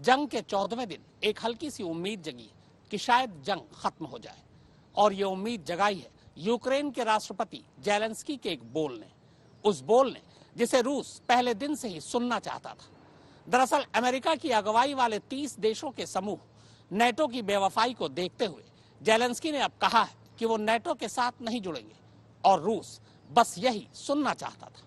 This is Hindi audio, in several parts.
जंग के 14वें दिन एक हल्की सी उम्मीद जगी कि शायद जंग खत्म हो जाए, और ये उम्मीद जगाई है यूक्रेन के राष्ट्रपति जेलेंस्की के एक बोल ने, उस बोल ने जिसे रूस पहले दिन से ही सुनना चाहता था। दरअसल अमेरिका की अगुवाई वाले 30 देशों के समूह नेटो की बेवफाई को देखते हुए जेलेंस्की ने अब कहा है कि वो नेटो के साथ नहीं जुड़ेंगे, और रूस बस यही सुनना चाहता था।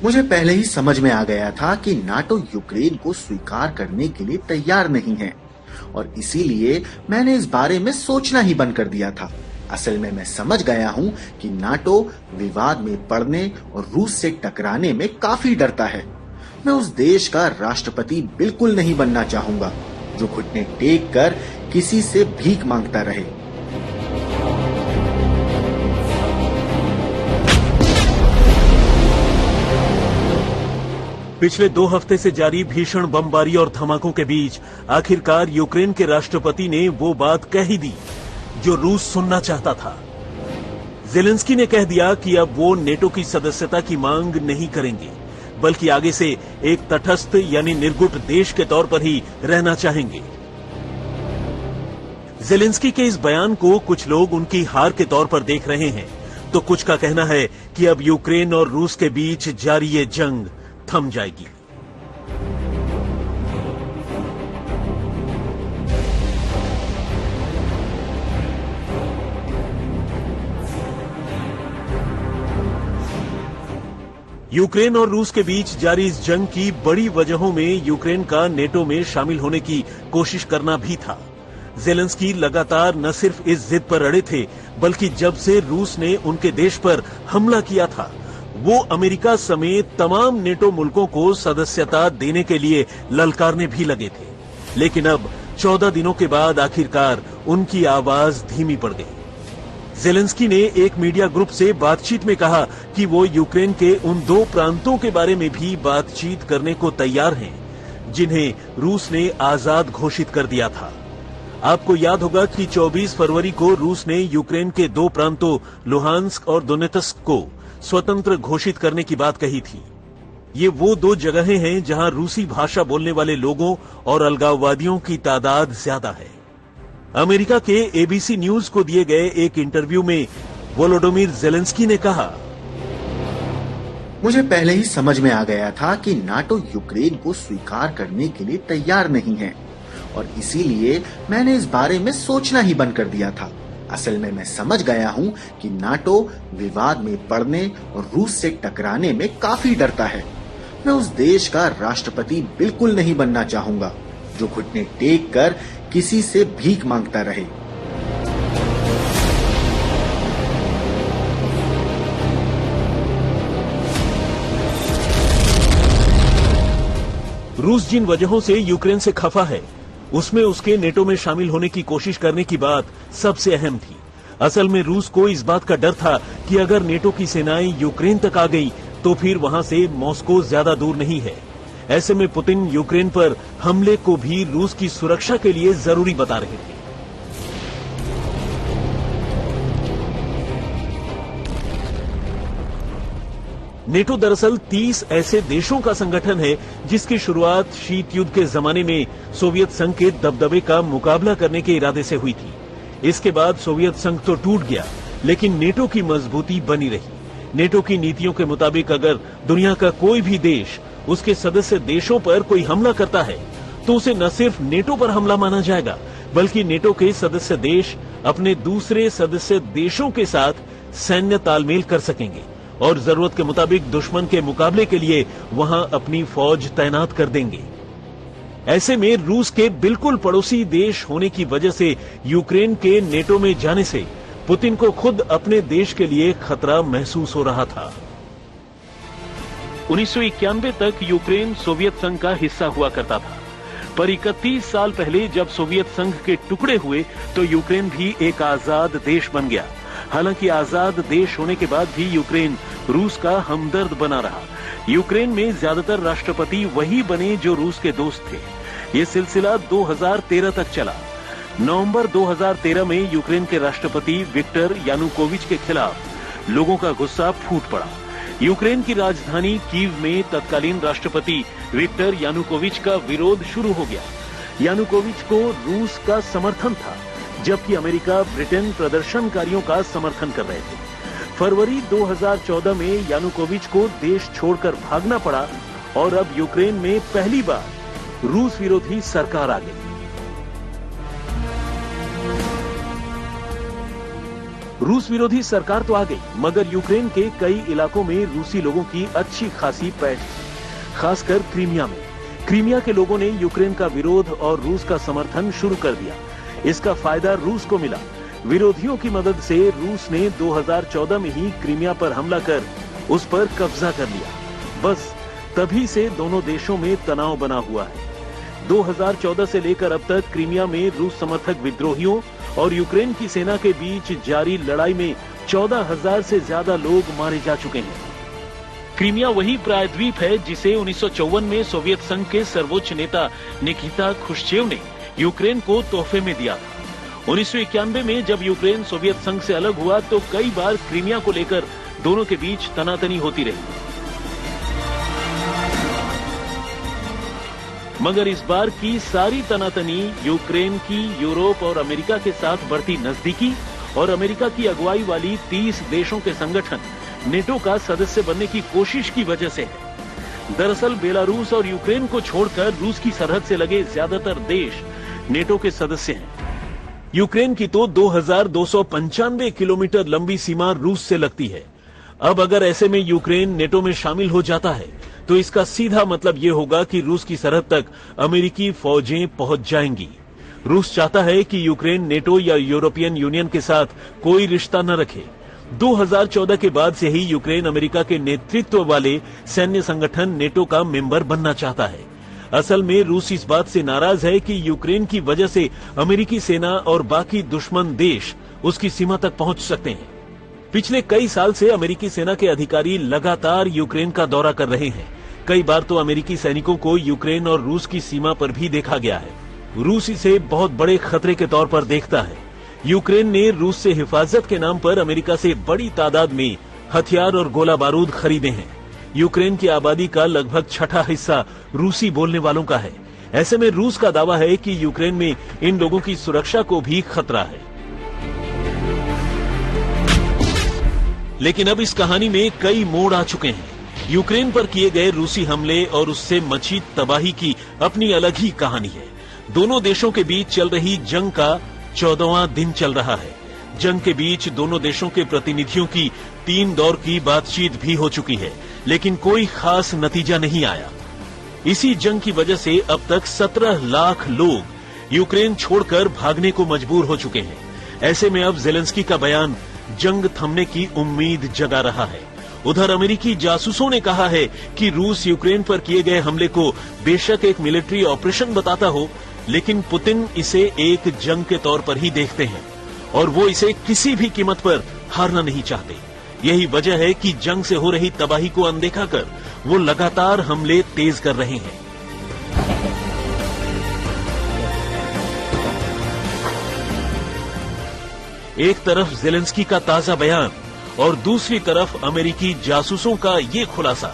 मुझे पहले ही समझ में आ गया था कि नाटो यूक्रेन को स्वीकार करने के लिए तैयार नहीं है, और इसीलिए मैंने इस बारे में सोचना ही बंद कर दिया था। असल में मैं समझ गया हूं कि नाटो विवाद में पड़ने और रूस से टकराने में काफी डरता है। मैं उस देश का राष्ट्रपति बिल्कुल नहीं बनना चाहूंगा जो घुटने टेक कर किसी से भीख मांगता रहे। पिछले 2 हफ्ते से जारी भीषण बमबारी और धमाकों के बीच आखिरकार यूक्रेन के राष्ट्रपति ने वो बात कह ही दी जो रूस सुनना चाहता था। जेलेंस्की ने कह दिया कि अब वो नेटो की सदस्यता की मांग नहीं करेंगे, बल्कि आगे से एक तटस्थ यानी निर्गुट देश के तौर पर ही रहना चाहेंगे। जेलेंस्की के इस बयान को कुछ लोग उनकी हार के तौर पर देख रहे हैं, तो कुछ का कहना है कि अब यूक्रेन और रूस के बीच जारी ये जंग थम जाएगी। यूक्रेन और रूस के बीच जारी इस जंग की बड़ी वजहों में यूक्रेन का नेटो में शामिल होने की कोशिश करना भी था। जेलेंस्की लगातार न सिर्फ इस जिद पर अड़े थे, बल्कि जब से रूस ने उनके देश पर हमला किया था, वो अमेरिका समेत तमाम नेटो मुल्कों को सदस्यता देने के लिए ललकारने भी लगे थे। लेकिन अब 14 दिनों के बाद आखिरकार उनकी आवाज धीमी पड़ गई। जेलेंस्की ने एक मीडिया ग्रुप से बातचीत में कहा कि वो यूक्रेन के उन 2 प्रांतों के बारे में भी बातचीत करने को तैयार हैं जिन्हें रूस ने आजाद घोषित कर दिया था। आपको याद होगा कि 24 फरवरी को रूस ने यूक्रेन के 2 प्रांतों लुहांस्क और दोनेत्स्क को स्वतंत्र घोषित करने की बात कही थी। ये वो 2 जगहें हैं जहां रूसी भाषा बोलने वाले लोगों और अलगाववादियों की तादाद ज्यादा है। अमेरिका के एबीसी न्यूज को दिए गए एक इंटरव्यू में वोलोडोमिर जेलेंस्की ने कहा, मुझे पहले ही समझ में आ गया था कि नाटो यूक्रेन को स्वीकार करने के लिए तैयार नहीं है, और इसीलिए मैंने इस बारे में सोचना ही बंद कर दिया था। असल में मैं समझ गया हूं कि नाटो विवाद में पड़ने और रूस से टकराने में काफी डरता है। मैं उस देश का राष्ट्रपति बिल्कुल नहीं बनना चाहूंगा जो घुटने टेक कर किसी से भीख मांगता रहे। रूस जिन वजहों से यूक्रेन से खफा है, उसमें उसके नेटो में शामिल होने की कोशिश करने की बात सबसे अहम थी। असल में रूस को इस बात का डर था कि अगर नेटो की सेनाएं यूक्रेन तक आ गई तो फिर वहां से मॉस्को ज्यादा दूर नहीं है। ऐसे में पुतिन यूक्रेन पर हमले को भी रूस की सुरक्षा के लिए जरूरी बता रहे थे। नेटो दरअसल 30 ऐसे देशों का संगठन है जिसकी शुरुआत शीत युद्ध के जमाने में सोवियत संघ के दबदबे का मुकाबला करने के इरादे से हुई थी। इसके बाद सोवियत संघ तो टूट गया, लेकिन नेटो की मजबूती बनी रही। नेटो की नीतियों के मुताबिक अगर दुनिया का कोई भी देश उसके सदस्य देशों पर कोई हमला करता है तो उसे न सिर्फ नेटो पर हमला माना जाएगा, बल्कि नेटो के सदस्य देश अपने दूसरे सदस्य देशों के साथ सैन्य तालमेल कर सकेंगे और जरूरत के मुताबिक दुश्मन के मुकाबले के लिए वहां अपनी फौज तैनात कर देंगे। ऐसे में रूस के बिल्कुल पड़ोसी देश होने की वजह से यूक्रेन के नेटो में जाने से पुतिन को खुद अपने देश के लिए खतरा महसूस हो रहा था। 1991 तक यूक्रेन सोवियत संघ का हिस्सा हुआ करता था, पर 31 साल पहले जब सोवियत संघ के टुकड़े हुए तो यूक्रेन भी एक आजाद देश बन गया। हालांकि आजाद देश होने के बाद भी यूक्रेन रूस का हमदर्द बना रहा। यूक्रेन में ज्यादातर राष्ट्रपति वही बने जो रूस के दोस्त थे। ये सिलसिला 2013 तक चला। नवंबर 2013 में यूक्रेन के राष्ट्रपति विक्टर यानुकोविच के खिलाफ लोगों का गुस्सा फूट पड़ा। यूक्रेन की राजधानी कीव में तत्कालीन राष्ट्रपति विक्टर यानुकोविच का विरोध शुरू हो गया। यानुकोविच को रूस का समर्थन था, जबकि अमेरिका, ब्रिटेन प्रदर्शनकारियों का समर्थन कर रहे थे। फरवरी 2014 में यानुकोविच को देश छोड़कर भागना पड़ा और अब यूक्रेन में पहली बार रूस विरोधी सरकार आ गई। रूस विरोधी सरकार तो आ गई, मगर यूक्रेन के कई इलाकों में रूसी लोगों की अच्छी खासी पैठ थी, खासकर क्रीमिया में। क्रीमिया के लोगों ने यूक्रेन का विरोध और रूस का समर्थन शुरू कर दिया। इसका फायदा रूस को मिला। विरोधियों की मदद से रूस ने 2014 में ही क्रीमिया पर हमला कर उस पर कब्जा कर लिया। बस तभी से दोनों देशों में तनाव बना हुआ है। 2014 से लेकर अब तक क्रीमिया में रूस समर्थक विद्रोहियों और यूक्रेन की सेना के बीच जारी लड़ाई में 14,000 से ज्यादा लोग मारे जा चुके हैं। क्रीमिया वही प्रायद्वीप है जिसे 1954 में सोवियत संघ के सर्वोच्च नेता निकिता ख्रुश्चेव ने यूक्रेन को तोहफे में दिया था। 1991 में जब यूक्रेन सोवियत संघ से अलग हुआ तो कई बार क्रीमिया को लेकर दोनों के बीच तनातनी होती रही, मगर इस बार की सारी तनातनी यूक्रेन की यूरोप और अमेरिका के साथ बढ़ती नजदीकी और अमेरिका की अगुवाई वाली 30 देशों के संगठन नेटो का सदस्य बनने की कोशिश की वजह से है। दरअसल बेलारूस और यूक्रेन को छोड़कर रूस की सरहद से लगे ज्यादातर देश नेटो के सदस्य हैं। यूक्रेन की तो 2295 किलोमीटर लंबी सीमा रूस से लगती है। अब अगर ऐसे में यूक्रेन नेटो में शामिल हो जाता है तो इसका सीधा मतलब यह होगा कि रूस की सरहद तक अमेरिकी फौजें पहुंच जाएंगी। रूस चाहता है कि यूक्रेन नेटो या यूरोपियन यूनियन के साथ कोई रिश्ता न रखे। 2014 के बाद से ही यूक्रेन अमेरिका के नेतृत्व वाले सैन्य संगठन नेटो का मेंबर बनना चाहता है। असल में रूस इस बात से नाराज है कि यूक्रेन की वजह से अमेरिकी सेना और बाकी दुश्मन देश उसकी सीमा तक पहुंच सकते हैं। पिछले कई साल से अमेरिकी सेना के अधिकारी लगातार यूक्रेन का दौरा कर रहे हैं। कई बार तो अमेरिकी सैनिकों को यूक्रेन और रूस की सीमा पर भी देखा गया है। रूस इसे बहुत बड़े खतरे के तौर पर देखता है। यूक्रेन ने रूस से हिफाजत के नाम पर अमेरिका से बड़ी तादाद में हथियार और गोला बारूद खरीदे हैं। यूक्रेन की आबादी का लगभग छठा हिस्सा रूसी बोलने वालों का है। ऐसे में रूस का दावा है कि यूक्रेन में इन लोगों की सुरक्षा को भी खतरा है। लेकिन अब इस कहानी में कई मोड़ आ चुके हैं। यूक्रेन पर किए गए रूसी हमले और उससे मची तबाही की अपनी अलग ही कहानी है। दोनों देशों के बीच चल रही जंग का 14वां दिन चल रहा है। जंग के बीच दोनों देशों के प्रतिनिधियों की 3 दौर की बातचीत भी हो चुकी है, लेकिन कोई खास नतीजा नहीं आया। इसी जंग की वजह से अब तक 17 लाख लोग यूक्रेन छोड़कर भागने को मजबूर हो चुके हैं। ऐसे में अब ज़ेलेंस्की का बयान जंग थमने की उम्मीद जगा रहा है। उधर अमेरिकी जासूसों ने कहा है कि रूस यूक्रेन पर किए गए हमले को बेशक एक मिलिट्री ऑपरेशन बताता हो, लेकिन पुतिन इसे एक जंग के तौर पर ही देखते हैं और वो इसे किसी भी कीमत पर हारना नहीं चाहते। यही वजह है कि जंग से हो रही तबाही को अनदेखा कर वो लगातार हमले तेज कर रहे हैं। एक तरफ ज़ेलेंस्की का ताजा बयान और दूसरी तरफ अमेरिकी जासूसों का ये खुलासा,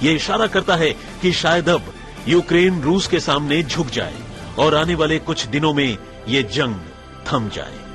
ये इशारा करता है कि शायद अब यूक्रेन रूस के सामने झुक जाए और आने वाले कुछ दिनों में ये जंग थम जाए।